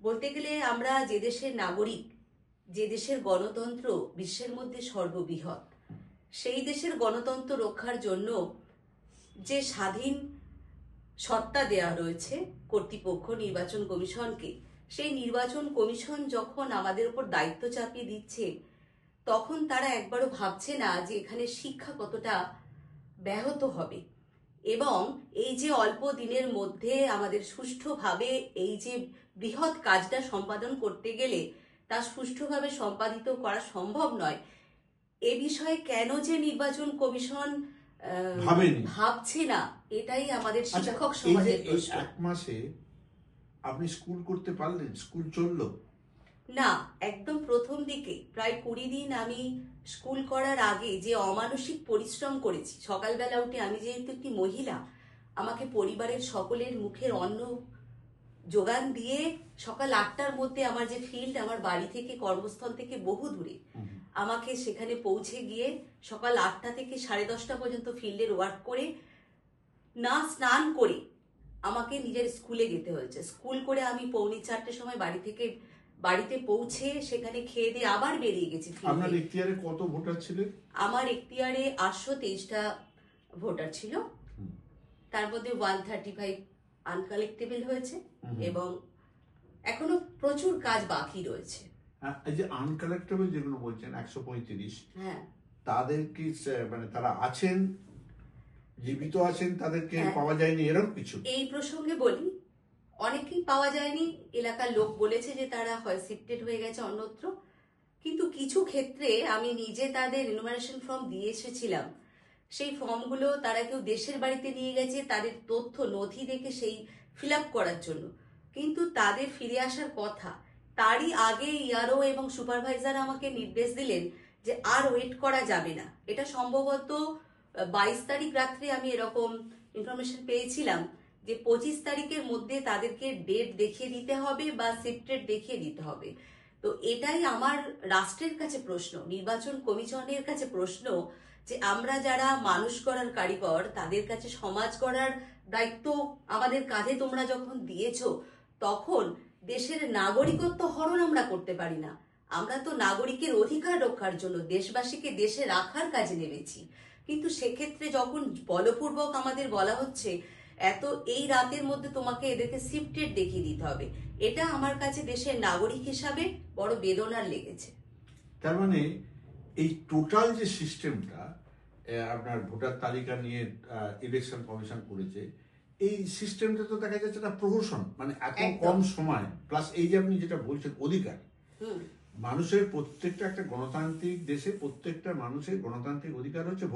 বলতে গেলে আমরা যে দেশের নাগরিক, যে দেশের গণতন্ত্র বিশ্বের মধ্যে সর্ববৃহৎ, সেই দেশের গণতন্ত্র রক্ষার জন্য যে স্বাধীন সত্তা দেওয়া রয়েছে কর্তৃপক্ষ নির্বাচন কমিশনকে, সেই নির্বাচন কমিশন যখন আমাদের উপর দায়িত্ব চাপিয়ে দিচ্ছে, তখন তারা একবারও ভাবছে না যে এখানে শিক্ষা কতটা ব্যাহত হবে, এবং এই যে অল্প দিনের মধ্যে আমাদের সুষ্ঠুভাবে এই যে বৃহৎ কাজটা সম্পাদন করতে গেলে তা সুষ্ঠুভাবে সম্পাদিত করা সম্ভব নয়, এ বিষয়ে কেন যে নির্বাচন কমিশন ভাবছে না, এটাই আমাদের শিক্ষক সমাজের প্রশ্ন। 1 মাসে আপনি স্কুল করতে পারলেন? স্কুল চললো না, একদম প্রথম দিকে প্রায় 20 দিন আমি স্কুল করার আগে যে অমানসিক পরিশ্রম করেছি, সকালবেলা উঠে, আমি যেহেতু একটি মহিলা, আমাকে পরিবারের সকলের মুখের অন্ন যোগান দিয়ে সকাল 8টার মধ্যে আমার যে ফিল্ড, আমার বাড়ি থেকে কর্মস্থল থেকে বহু দূরে, আমাকে সেখানে পৌঁছে গিয়ে সকাল 8টা থেকে 10:30 পর্যন্ত ফিল্ডের ওয়ার্ক করে না স্নান করে আমাকে নিজের স্কুলে যেতে হয়েছে। স্কুল করে আমি 3:45টার সময় বাড়িতে পৌঁছে সেখানে খেয়ে দিয়ে আবার বেরিয়ে গেছি। আপনার এখতিয়ারে কত ভোটার ছিলেন? আমার এখতিয়ারে 823টা ভোটার ছিল, তার মধ্যে 135 আনকালেক্টেবল হয়েছে, এবং এখনো প্রচুর কাজ বাকি রয়েছে। এই যে আনকালেক্টেবল যেগুলো বলছেন 135, হ্যাঁ, তাদের কি মানে তারা আছেন, জীবিত আছেন, তাদেরকে পাওয়া যায়নি এরকম কিছু? এই প্রসঙ্গে বলি, অনেকেই পাওয়া যায়নি, এলাকার লোক বলেছে যে তারা হয় শিফটেড হয়ে গেছে অন্যত্র, কিন্তু কিছু ক্ষেত্রে আমি নিজে তাদের এনুমারেশন ফর্ম দিয়ে এসেছিলাম, সেই ফর্মগুলো তারা কেউ দেশের বাড়িতে নিয়ে গেছে তাদের তথ্য নথি দেখে সেই ফিল আপ করার জন্য, কিন্তু তাদের ফিরে আসার কথা। তারই আগে ইয়ারও এবং সুপারভাইজার আমাকে নির্দেশ দিলেন যে আর ওয়েট করা যাবে না। এটা সম্ভবত 22 তারিখ রাত্রে আমি এরকম ইনফরমেশন পেয়েছিলাম যে 25 তারিখের মধ্যে তাদেরকে ডেট দেখিয়ে দিতে হবে বা শিফটেড দেখিয়ে দিতে হবে। তো এটাই আমার রাষ্ট্রের কাছে প্রশ্ন, নির্বাচন কমিশনের কাছে প্রশ্ন, যে আমরা যারা মানুষ গড়ার কারিগর, তাদের কাছে সমাজ গড়ার দায়িত্ব আমাদের কাঁধে তোমরা যখন দিয়েছো, তখন দেশের নাগরিকত্ব হরণ আমরা করতে পারি না। আমরা তো নাগরিকের অধিকার রক্ষার জন্য দেশবাসীকে দেশে রাখার কাজে নেমেছি। কিন্তু সেক্ষেত্রে যখন বলপূর্বক আমাদের বলা হচ্ছে এই রাতের মধ্যে তোমাকে এদেরকে শিফটেড দেখিয়ে দিতে হবে, এটা আমার কাছে দেশের নাগরিক হিসাবে বড় বেদনার লেগেছে। তার মানে এই টোটাল যে সিস্টেমটা আপনার ভোটার তালিকা নিয়ে ইলেকশন কমিশন করেছে, এই সিস্টেমটা তো দেখা যাচ্ছে একটা প্রহসন, মানে এত কম সময়, প্লাস এই যে আপনি যেটা বলছেন অধিকার, মানুষের প্রত্যেকটা একটা গণতান্ত্রিক দেশে প্রত্যেকটা মানুষের গণতান্ত্রিক অধিকার হচ্ছে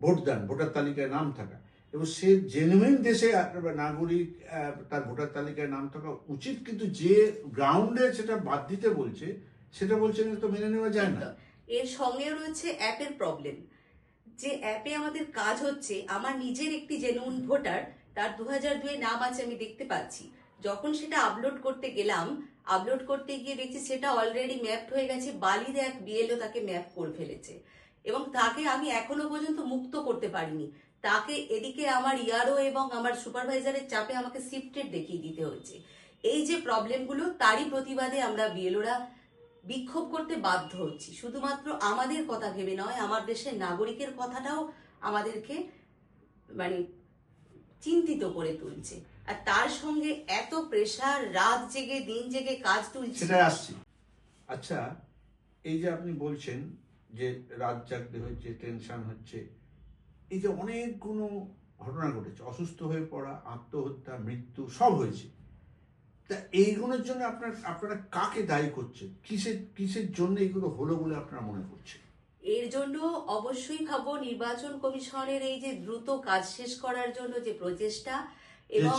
ভোটদান, ভোটার তালিকায় নাম থাকা, এবং সে জেনুইন দেশে নাগরিক তার ভোটার তালিকায় নাম থাকা উচিত। কিন্তু যে গ্রাউন্ডে সেটা বাদ দিতে বলছে, সেটা বলছে তো মেনে নেওয়া যায় না। এর সঙ্গে রয়েছে অ্যাপের প্রবলেম। যে অ্যাপে আমাদের কাজ হচ্ছে, আমার নিজের একটি জেনুইন ভোটার, তার 2002 নাম আছে, আমি দেখতে পাচ্ছি। যখন সেটা আপলোড করতে গেলাম, আপলোড করতে গিয়ে দেখছি সেটা অলরেডি ম্যাপড হয়ে গেছে, বালির এক বিএলও তাকে ম্যাপ করে ফেলেছে, এবং তাকে আমি এখনো পর্যন্ত মুক্ত করতে পারিনি। তাকে এদিকে আমার ইয়ারও এবং আমার সুপারভাইজারের চাপে আমাকে শিফটেড দেখিয়ে দিতে হয়েছে। এই যে প্রবলেমগুলো, তারই প্রতিবাদে আমরা বিএলওরা বিক্ষোভ করতে বাধ্য হচ্ছি। শুধুমাত্র আমাদের কথা ভেবে নয়, আমার দেশের নাগরিকের কথাটাও আমাদেরকে মানে চিন্তিত করে তুলছে। আর তার সঙ্গে এত প্রেসার, রাত জেগে দিন জেগে কাজ তুলছে। সেটা আসছি। আচ্ছা, এই যে আপনি বলছেন যে রাত জাগতে হচ্ছে, টেনশন হচ্ছে, এই যে অনেকগুলো ঘটনা ঘটেছে, অসুস্থ হয়ে পড়া, আত্মহত্যা, মৃত্যু সব হয়েছে, তা এইগুলোর জন্য আপনারা কাকে দায়ী করছেন? কিসের জন্য এইগুলো হলো বলে আপনারা মনে করছেন? এর জন্য অবশ্যই ভাবো নির্বাচন কমিশনের এই যে দ্রুত কাজ শেষ করার জন্য যে প্রচেষ্টা এবং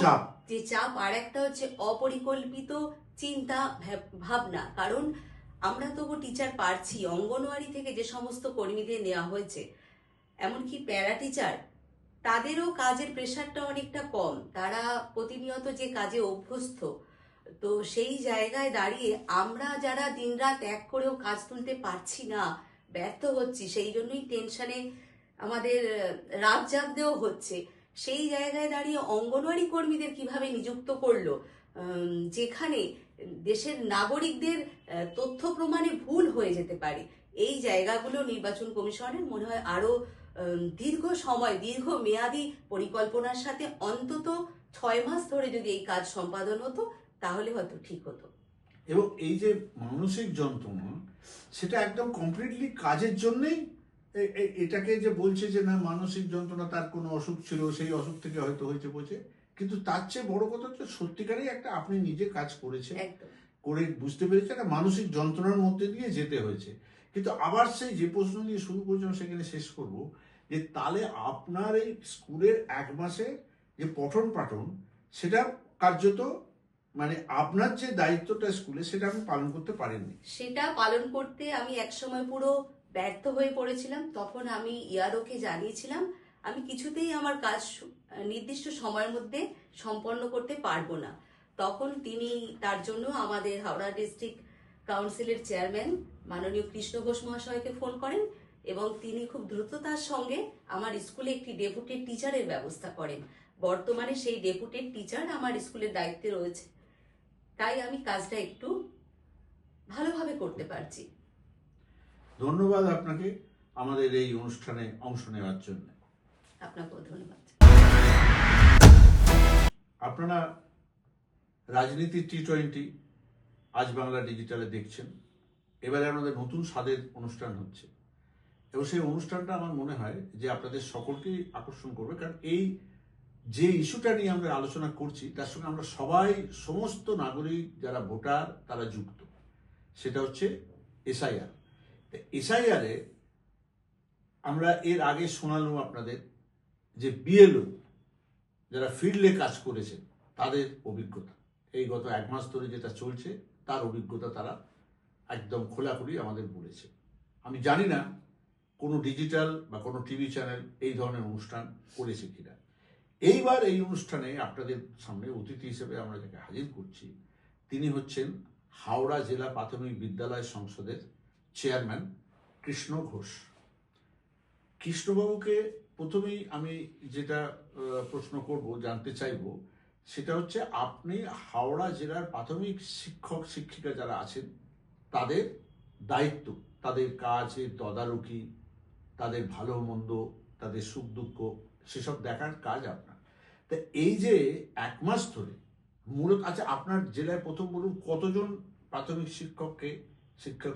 যে চাপ, আর একটা হচ্ছে অপরিকল্পিত চিন্তা ভাবনা। কারণ আমরা তবু টিচার পারছি, অঙ্গনওয়াড়ি থেকে যে সমস্ত কর্মীদের নেওয়া হয়েছে, এমনকি প্যারা টিচার, তাদেরও কাজের প্রেশারটা অনেকটা কম, তারা প্রতিনিয়ত যে কাজে অভ্যস্ত। তো সেই জায়গায় দাঁড়িয়ে আমরা যারা দিনরাত এক করেও কাজ তুলতে পারছি না, ব্যর্থ হচ্ছি, সেই জন্যই টেনশনে আমাদের রাত জাগতেও হচ্ছে। সেই জায়গায় দাঁড়িয়ে অঙ্গনওয়াড়ি কর্মীদের কিভাবে নিযুক্ত করলো, যেখানে দেশের নাগরিকদের তথ্য প্রমাণে ভুল হয়ে যেতে পারে, এই জায়গাগুলো নির্বাচন কমিশনের মনে হয় আরো দীর্ঘ সময়, দীর্ঘ মেয়াদী পরিকল্পনার সাথে অন্তত 6 মাস ধরে যদি এই কাজ সম্পাদন হতো, তাহলে হয়তো ঠিক হতো। এবং এই যে মানসিক যন্ত্রণা, সেটা একদম কমপ্লিটলি কাজের জন্যই এটাকে যে বলছে যে না মানসিক যন্ত্রণা, তার কোনো অসুখ ছিল, সেই অসুখ থেকে হয়তো হয়েছে বলছে, কিন্তু তার চেয়ে বড় কথা হচ্ছে সত্যিকারই একটা আপনি নিজে কাজ করেছেন, করে বুঝতে পেরেছেন একটা মানসিক যন্ত্রণার মধ্যে দিয়ে যেতে হয়েছে। কিন্তু আবার সেই যে প্রশ্ন দিয়ে শুরু করেছিলাম সেখানে শেষ করব, যে তাহলে আপনার এই স্কুলের 1 মাসে যে পঠন পাঠন, সেটা কার্যত মানে আপনার যে দায়িত্বটা স্কুলে, সেটা আপনি পালন করতে পারেননি। সেটা পালন করতে আমি একসময় পুরো ব্যর্থ হয়ে পড়েছিলাম। তখন আমি ইয়ারোকে জানিয়েছিলাম আমি কিছুতেই আমার কাজ নির্দিষ্ট সময়ের মধ্যে সম্পন্ন করতে পারবো না। তখন তিনি তার জন্য আমাদের হাওড়া ডিস্ট্রিক্ট কাউন্সিলের চেয়ারম্যান মাননীয় কৃষ্ণ ঘোষ মহাশয়কে ফোন করেন, এবং তিনি খুব দ্রুততার সঙ্গে আমার স্কুলে একটি ডেপুটেড টিচারের ব্যবস্থা করেন। বর্তমানে সেই ডেপুটেড টিচার আমার স্কুলের দায়িত্বে রয়েছে, তাই আমি কাজটা একটু ভালোভাবে করতে পারছি। ধন্যবাদ আপনাকে আমাদের এই অনুষ্ঠানে অংশ নেওয়ার জন্য। আপনাকেও ধন্যবাদ। আপনারা রাজনীতি T20 আজ বাংলা ডিজিটালে দেখছেন। এবারে আমাদের নতুন স্বাদের অনুষ্ঠান হচ্ছে, এবং সেই অনুষ্ঠানটা আমার মনে হয় যে আপনাদের সকলকেই আকর্ষণ করবে, কারণ এই যে ইস্যুটা নিয়ে আমরা আলোচনা করছি তার সঙ্গে আমরা সবাই, সমস্ত নাগরিক যারা ভোটার তারা যুক্ত। সেটা হচ্ছে SIR। SIR-এ আমরা এর আগে শোনালাম আপনাদের যে BLO যারা ফিল্ডে কাজ করেছেন তাদের অভিজ্ঞতা, এই গত 1 মাস ধরে যেটা চলছে তার অভিজ্ঞতা তারা একদম খোলাখুলি আমাদের বলেছে। আমি জানি না কোনো ডিজিটাল বা কোনো টিভি চ্যানেল এই ধরনের অনুষ্ঠান করেছে কিনা। এইবার এই অনুষ্ঠানে আপনাদের সামনে অতিথি হিসেবে আমরা যাকে হাজির করছি, তিনি হচ্ছেন হাওড়া জেলা প্রাথমিক বিদ্যালয় সংসদের চেয়ারম্যান কৃষ্ণ ঘোষ। কৃষ্ণবাবুকে প্রথমেই আমি যেটা প্রশ্ন করব, জানতে চাইব, সেটা হচ্ছে আপনি হাওড়া জেলার প্রাথমিক শিক্ষক শিক্ষিকা যারা আছেন তাদের দায়িত্ব, তাদের কাজের তদারকি, তাদের ভালো মন্দ, তাদের সুখ দুঃখ সেসব দেখার কাজ আপনার। তা এই যে 1 মাস ধরে মূলত, আচ্ছা আপনার জেলায় প্রথম বলুন কতজন প্রাথমিক শিক্ষক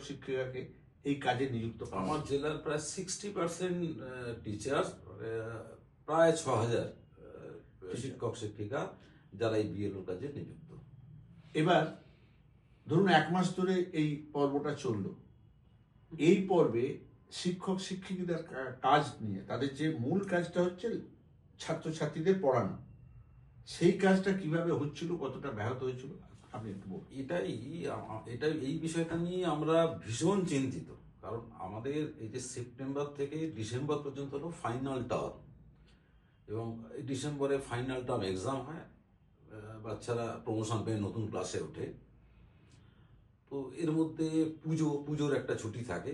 শিক্ষিকাকে এই কাজে নিযুক্ত করা আমার হয়েছে? জেলার প্রায় 60% টিচার, প্রায় 6,000 শিক্ষক শিক্ষিকা যারা এই বিএলও কাজে নিযুক্ত। এবার ধরুন 1 মাস ধরে এই পর্বটা চললো, এই পর্বে শিক্ষক শিক্ষিকাদের কাজ নিয়ে তাদের যে মূল কাজটা হচ্ছে ছাত্রছাত্রীদের পড়ানো, সেই কাজটা কিভাবে হচ্ছিল, কতটা ব্যাহত হয়েছিল আপনি একটু বলুন। এটাই এই বিষয়টা নিয়ে আমরা ভীষণ চিন্তিত। কারণ আমাদের এই যে সেপ্টেম্বর থেকে ডিসেম্বর পর্যন্ত হলো ফাইনাল টার্ম, এবং এই ডিসেম্বরে ফাইনাল টার্ম এক্সাম হয়, বাচ্চারা প্রমোশন পেয়ে নতুন ক্লাসে ওঠে। তো এর মধ্যে পুজোর একটা ছুটি থাকে,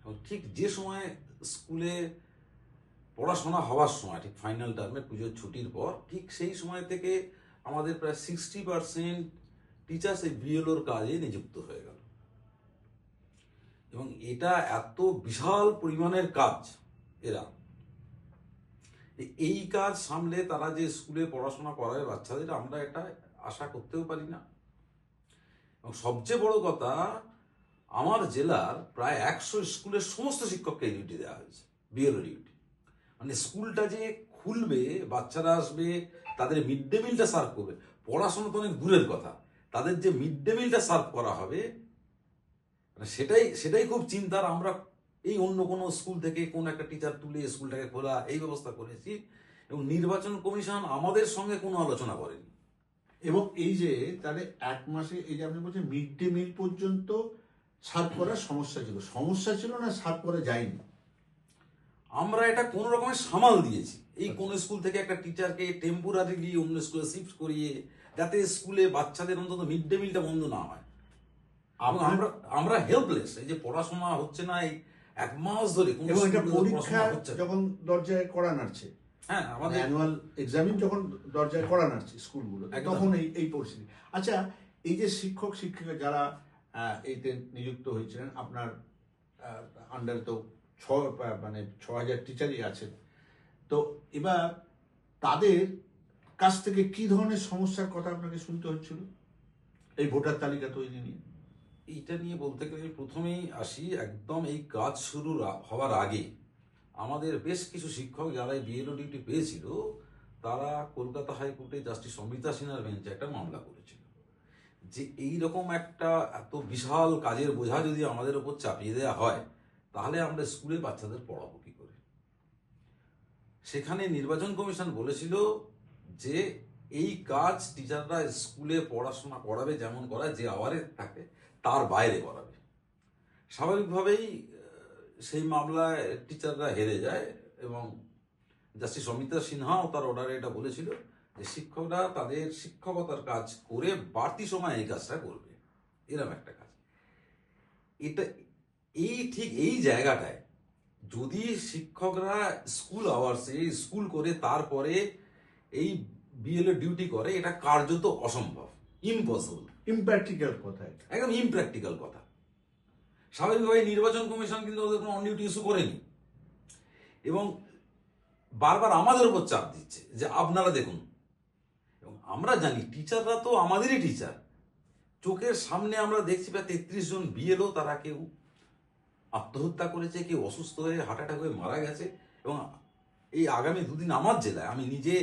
এবং ঠিক যে সময় স্কুলে পড়াশোনা হওয়ার সময়, ঠিক ফাইনাল টার্মের পুজোর ছুটির পর ঠিক সেই সময় থেকে আমাদের প্রায় 60% টিচার্স এই বিএলওর কাজে নিযুক্ত হয়ে গেল। এবং এটা এত বিশাল পরিমাণের কাজ, এই কাজ সামলে তারা যে স্কুলে পড়াশোনা করায় বাচ্চাদের, আমরা এটা আশা করতেও পারি না। এবং সবচেয়ে বড় কথা, আমার জেলার প্রায় 100 স্কুলের সমস্ত শিক্ষককে ডিউটি দেওয়া হয়েছে, বিএলও ডিউটি। মানে স্কুলটা যে খুলবে, বাচ্চারা আসবে, তাদের মিড ডে মিলটা সার্ভ করবে, পড়াশোনা তো অনেক দূরের কথা, তাদের যে মিড ডে মিলটা সার্ভ করা হবে সেটাই খুব চিন্তার। আমরা এই অন্য কোনো স্কুল থেকে কোন একটা টিচার তুলে স্কুলটাকে খোলা, এই ব্যবস্থা করেছি, এবং নির্বাচন কমিশন আমাদের সঙ্গে কোনো আলোচনা করেনি। এবং এই যে তাহলে 1 মাসে এই যে আপনি বলছেন মিড ডে মিল পর্যন্ত সার্ভ করার সমস্যা ছিল না, সার্ভ করা যায়নি। আমরা এটা কোন রকমের সামাল দিয়েছি। এই কোন স্কুল থেকে একটা টিচারকে টেম্পোরারিলি অন্য স্কুলে শিফট করিয়ে, যাতে স্কুলে বাচ্চাদের অন্তত মিড ডে মিলটা বন্ধ না হয়। আমরা হেল্পলেস, এই যে পড়াশোনা হচ্ছে না এই 1 মাস ধরে, কোনো এবং এটা স্কুলে পরীক্ষা পড়াশোনা হচ্ছে না। যখন দরজায় কড়া নাড়ছে, হ্যাঁ, আমাদের অ্যানুয়াল এক্সামিন যখন দরজায় কড়া নাড়ছে স্কুলগুলো, একদম। তখন এই পরিস্থিতি। আচ্ছা, এই যে শিক্ষক শিক্ষিকা যারা এইতে নিযুক্ত হয়েছিলেন, আপনার আন্ডারে তো 6,000 টিচারই আছেন, তো এবার তাদের কাছ থেকে কি ধরনের সমস্যার কথা আপনাকে শুনতে হচ্ছিল এই ভোটার তালিকা তৈরি নিয়ে? এইটা নিয়ে বলতে গেলে প্রথমেই আসি, একদম এই কাজ শুরু হওয়ার আগে আমাদের বেশ কিছু শিক্ষক যারা বিএলও ডিউটি পেয়েছিল, তারা কলকাতা হাইকোর্টে জাস্টিস অমৃতা সিনহার বেঞ্চে একটা মামলা করেছিল যে এইরকম একটা এত বিশাল কাজের বোঝা যদি আমাদের ওপর চাপিয়ে দেওয়া হয়, তাহলে আমরা স্কুলে বাচ্চাদের পড়াবো কি করে। সেখানে নির্বাচন কমিশন বলেছিল যে এই কাজ টিচাররা স্কুলে পড়াশোনা করাবে, যেমন করায়, যে আওয়ারে থাকে তার বাইরে করাবে। স্বাভাবিকভাবেই সেই মামলায় টিচাররা হেরে যায়, এবং জাস্টিস অমিতা সিনহাও তার অর্ডারে এটা বলেছিল যে শিক্ষকরা তাদের শিক্ষকতার কাজ করে বাড়তি সময় এই কাজটা করবে, এরকম একটা কাজ। এটা ঠিক এই জায়গাটায় যদি শিক্ষকরা স্কুল আওয়ার্সে স্কুল করে তারপরে এই বিএলও ডিউটি করে, এটা কার্যত অসম্ভব, ইম্পসিবল, ইমপ্র্যাকটিক্যাল কথা, একদম ইমপ্র্যাকটিক্যাল কথা। স্বাভাবিকভাবে নির্বাচন কমিশন কিন্তু ওদের কোনো অন ডিউটি ইস্যু করেনি, এবং বারবার আমাদের উপর চাপ দিচ্ছে যে আপনারা দেখুন। এবং আমরা জানি টিচাররা তো আমাদেরই টিচার, চোখের সামনে আমরা দেখছি প্রায় 33 জন বিএলও, তারা কেউ আত্মহত্যা করেছে, কেউ অসুস্থ হয়ে হার্ট অ্যাটাক হয়ে মারা গেছে। এবং এই আগামী 2 দিন আমার জেলায় আমি নিজে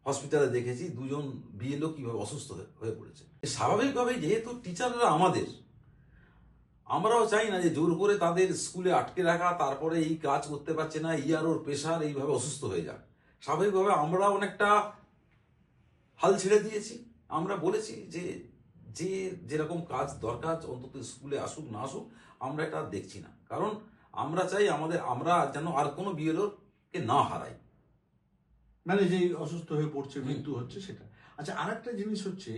হসপিটালে দেখেছি 2 জন বিএলও কিভাবে অসুস্থ হয়ে পড়েছে। স্বাভাবিকভাবে যেহেতু টিচাররা আমাদের, আমরাও চাই না যে জোর করে তাদের স্কুলে আটকে রাখা, তারপরে এই কাজ করতে পারছে না, ইয়ারোর প্রেশার, এইভাবে অসুস্থ হয়ে যাক। স্বাভাবিকভাবে আমরা অনেকটা হাল ছেড়ে দিয়েছি। আমরা বলেছি যে যেরকম কাজ দরকার অন্তত স্কুলে আসুক না আসুক, আমরা এটা দেখছি না। কারণ আমরা চাই আমরা যেন আর কোনো বিএলওকে না হারাই, মানে যে অসুস্থ হয়ে পড়ছে, মৃত্যু হচ্ছে সেটা। আচ্ছা, আর একটা জিনিস হচ্ছে,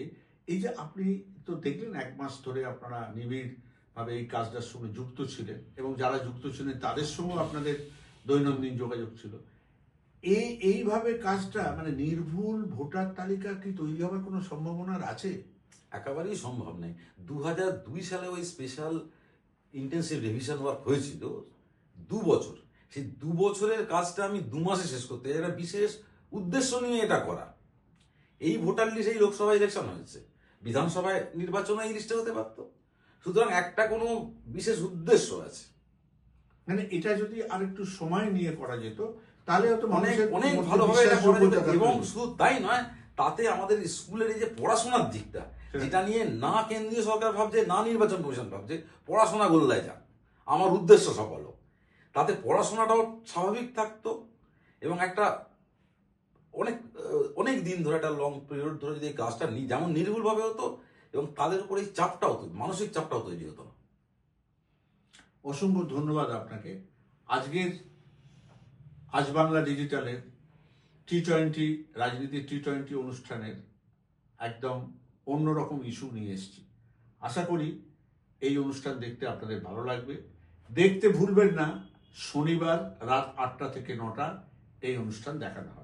এই যে আপনি তো দেখলেন 1 মাস ধরে আপনারা নিবিড় ভাবে এই কাজটার সঙ্গে যুক্ত ছিলেন, এবং যারা যুক্ত ছিলেন তাদের সঙ্গেও আপনাদের দৈনন্দিন যোগাযোগ ছিল। এইভাবে কাজটা মানে নির্ভুল ভোটার তালিকা কি তৈরি হওয়ার কোনো সম্ভাবনা আছে? একেবারেই সম্ভব নেই। 2002 সালে ওই স্পেশাল ইন্টেন্সিভ রিভিশন ওয়ার্ক হয়েছিল 2 বছর। সেই 2 বছরের কাজটা আমি 2 মাসে শেষ করতে চাই। একটা বিশেষ উদ্দেশ্য নিয়ে এটা করা। এই ভোটার লিস্ট, এই লোকসভা ইলেকশন হয়েছে, বিধানসভায় নির্বাচন এই লিস্টে হতে পারত। সুতরাং একটা কোনো বিশেষ উদ্দেশ্য আছে। মানে এটা যদি আরেকটু সময় নিয়ে করা যেত তাহলে হয়তো অনেক মানুষের অনেক মধ্যে ভালোভাবে এটা করা যেত। বিশ্বাসযোগ্যতা এবং থাকতো। শুধু তাই নয়, তাতে আমাদের স্কুলের এই যে পড়াশোনার দিকটা, হ্যাঁ। যেটা নিয়ে না কেন্দ্রীয় সরকার ভাবছে, না নির্বাচন কমিশন ভাবছে, পড়াশোনা গোল্লায় যাক, আমার উদ্দেশ্য সফল হোক, তাতে পড়াশোনাটাও স্বাভাবিক থাকতো। এবং একটা অনেক দিন ধরে, একটা লং পিরিয়ড ধরে যদি এই কাজটা যেমন নির্ভুলভাবে হতো, এবং তাদের উপর এই চাপটাও, মানসিক চাপটাও তৈরি হতো না। অসংখ্য ধন্যবাদ আপনাকে। আজকের আজ বাংলা ডিজিটালের T20 রাজনীতির T20 অনুষ্ঠানের একদম অন্যরকম ইস্যু নিয়ে এসেছি। আশা করি এই অনুষ্ঠান দেখতে আপনাদের ভালো লাগবে। দেখতে ভুলবেন না, শনিবার রাত 8টা থেকে 9টা এই অনুষ্ঠান দেখানো হবে।